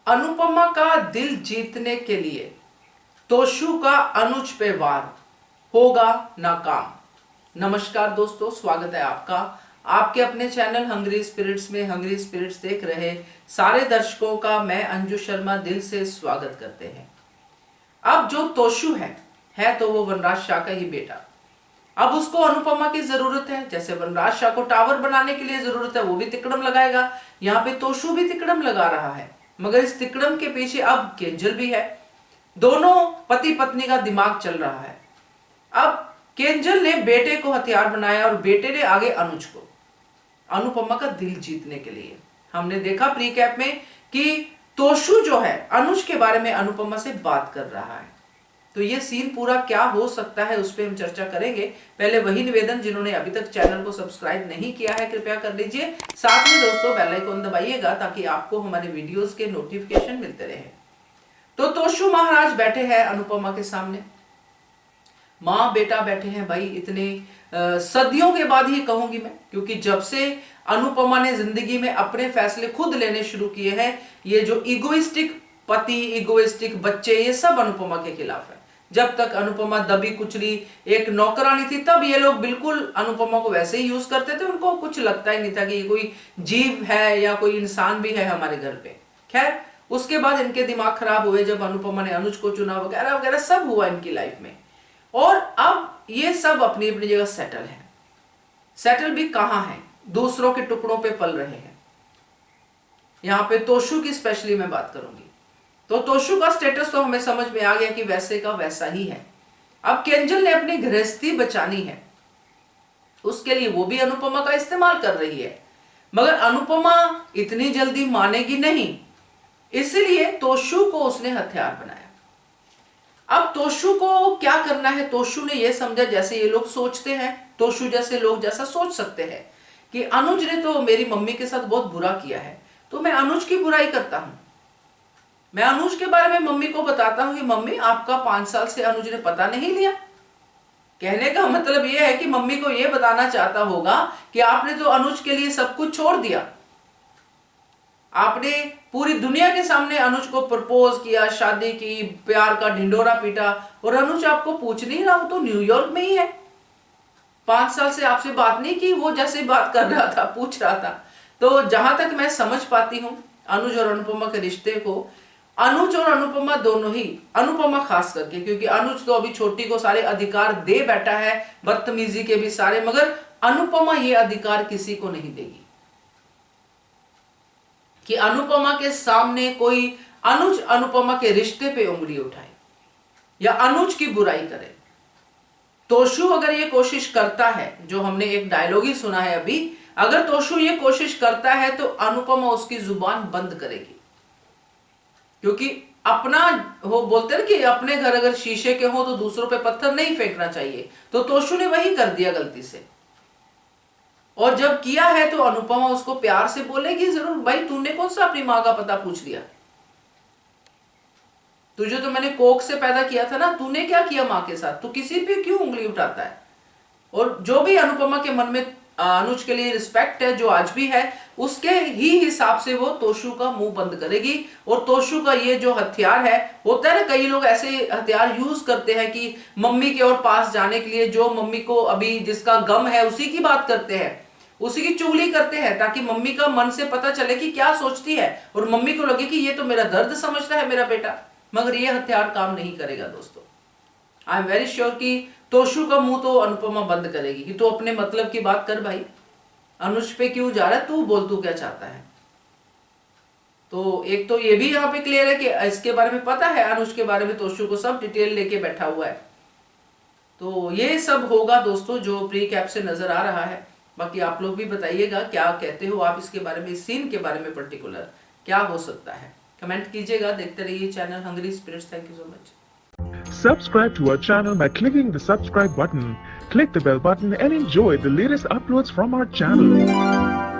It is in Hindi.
अनुपमा का दिल जीतने के लिए तोशु का अनुज पे वार होगा नाकाम। नमस्कार दोस्तों, स्वागत है आपका आपके अपने चैनल हंग्री स्पिरिट्स में। हंग्री स्पिरिट्स देख रहे सारे दर्शकों का मैं अंजू शर्मा दिल से स्वागत करते हैं। अब जो तोशु है तो वो वनराज शाह का ही बेटा। अब उसको अनुपमा की जरूरत है, जैसे वनराज शाह को टावर बनाने के लिए जरूरत है, वो भी तिकड़म लगाएगा। यहाँ पे तोशु भी तिकड़म लगा रहा है, मगर इस तिकड़म के पीछे अब केंजल भी है। दोनों पति पत्नी का दिमाग चल रहा है। अब केंजल ने बेटे को हथियार बनाया और बेटे ने आगे अनुज को, अनुपमा का दिल जीतने के लिए। हमने देखा प्री कैप में कि तोशु जो है अनुज के बारे में अनुपमा से बात कर रहा है। तो ये सीन पूरा क्या हो सकता है उस पर हम चर्चा करेंगे। पहले वही निवेदन, जिन्होंने अभी तक चैनल को सब्सक्राइब नहीं किया है कृपया कर लीजिए। साथ में दोस्तों बेल आइकन दबाइएगा ताकि आपको हमारे वीडियोस के नोटिफिकेशन मिलते रहे। तो तोशु महाराज बैठे हैं अनुपमा के सामने, माँ बेटा बैठे हैं भाई। इतने सदियों के बाद ही कहूंगी मैं, क्योंकि जब से अनुपमा ने जिंदगी में अपने फैसले खुद लेने शुरू किए हैं, ये जो इगोइस्टिक पति, इगोइस्टिक बच्चे, ये सब अनुपमा के खिलाफ है। जब तक अनुपमा दबी कुचली एक नौकरानी थी, तब ये लोग बिल्कुल अनुपमा को वैसे ही यूज करते थे। उनको कुछ लगता ही नहीं था कि ये कोई जीव है या कोई इंसान भी है हमारे घर पे। खैर, उसके बाद इनके दिमाग खराब हुए जब अनुपमा ने अनुज को चुना, वगैरह वगैरह सब हुआ इनकी लाइफ में। और अब ये सब अपनी अपनी जगह सेटल है। सेटल भी कहां है? दूसरों के टुकड़ों पे पल रहे हैं। यहां पे तोशु की स्पेशली मैं बात करूंगी। तो तोशु का स्टेटस तो हमें समझ में आ गया कि वैसे का वैसा ही है। अब केंजल ने अपनी गृहस्थी बचानी है, उसके लिए वो भी अनुपमा का इस्तेमाल कर रही है, मगर अनुपमा इतनी जल्दी मानेगी नहीं, इसलिए तोशु को उसने हथियार बनाया। अब तोशु को क्या करना है? तोशु ने यह समझा, जैसे ये लोग सोचते हैं, तोशु जैसे लोग जैसा सोच सकते हैं कि अनुज ने तो मेरी मम्मी के साथ बहुत बुरा किया है, तो मैं अनुज की बुराई करता हूं। मैं अनुज के बारे में मम्मी को बताता हूं कि मम्मी आपका 5 साल से अनुज ने पता नहीं लिया। कहने का मतलब यह है कि मम्मी को यह बताना चाहता होगा कि आपने तो अनुज के लिए सब कुछ छोड़ दिया। आपने पूरी दुनिया के सामने अनुज को प्रपोज किया, शादी की, प्यार का ढिंडोरा पीटा, और अनुज आपको पूछ नहीं रहा, वो तो न्यूयॉर्क में ही है। 5 साल से आपसे बात नहीं की, वो जैसे बात कर रहा था, पूछ रहा था। तो जहां तक मैं समझ पाती हूं अनुज और अनुपमा के रिश्ते को, अनुज और अनुपमा दोनों ही, अनुपमा खास करके, क्योंकि अनुज तो अभी छोटी को सारे अधिकार दे बैठा है, बदतमीजी के भी सारे, मगर अनुपमा ये अधिकार किसी को नहीं देगी कि अनुपमा के सामने कोई अनुज अनुपमा के रिश्ते पे उंगली उठाए या अनुज की बुराई करे। तोशु अगर ये कोशिश करता है, जो हमने एक डायलॉग ही सुना है अभी, अगर तोशु ये कोशिश करता है तो अनुपमा उसकी जुबान बंद करेगी। क्योंकि अपना, वो बोलते हैं कि अपने घर अगर शीशे के हो तो दूसरों पे पत्थर नहीं फेंकना चाहिए, तो तोशु ने वही कर दिया गलती से। और जब किया है तो अनुपमा उसको प्यार से बोलेगी जरूर, भाई तूने कौन सा अपनी माँ का पता पूछ लिया? तुझे तो मैंने कोख से पैदा किया था ना, तूने क्या किया माँ के साथ? तू किसी पे क्यों उंगली उठाता है? और जो भी अनुपमा के मन में अनुज के लिए रिस्पेक्ट है, जो आज भी है, उसके ही हिसाब से वो तोशु का मुंह बंद करेगी। और तोशु का ये जो हथियार है, होता है ना, कई लोग ऐसे हथियार यूज करते हैं कि मम्मी के और पास जाने के लिए, जो मम्मी को अभी जिसका गम है उसी की बात करते हैं, उसी की चुगली करते हैं, ताकि मम्मी का मन से पता चले कि क्या सोचती है और मम्मी को लगे कि ये तो मेरा दर्द समझता है मेरा बेटा। मगर ये हथियार काम नहीं करेगा दोस्तों। आई एम वेरी श्योर कि तोशु का मुंह तो अनुपमा बंद करेगी कि तू अपने मतलब की बात कर भाई, अनुज पे क्यों जा रहा है, तू बोल तू क्या चाहता है। तो एक तो ये भी यहाँ पे क्लियर है कि इसके बारे में पता है, अनुज के बारे में तोशु को सब डिटेल लेके बैठा हुआ है। तो ये सब होगा दोस्तों जो प्री कैप से नजर आ रहा है। बाकी आप लोग भी बताइएगा क्या कहते हो आप इसके बारे में, इस सीन के बारे में पर्टिकुलर क्या हो सकता है, कमेंट कीजिएगा। देखते रहिए channel hungry spirits. Thank you so much. Subscribe to our channel by clicking the subscribe button. Click the bell button and enjoy the latest uploads from our channel.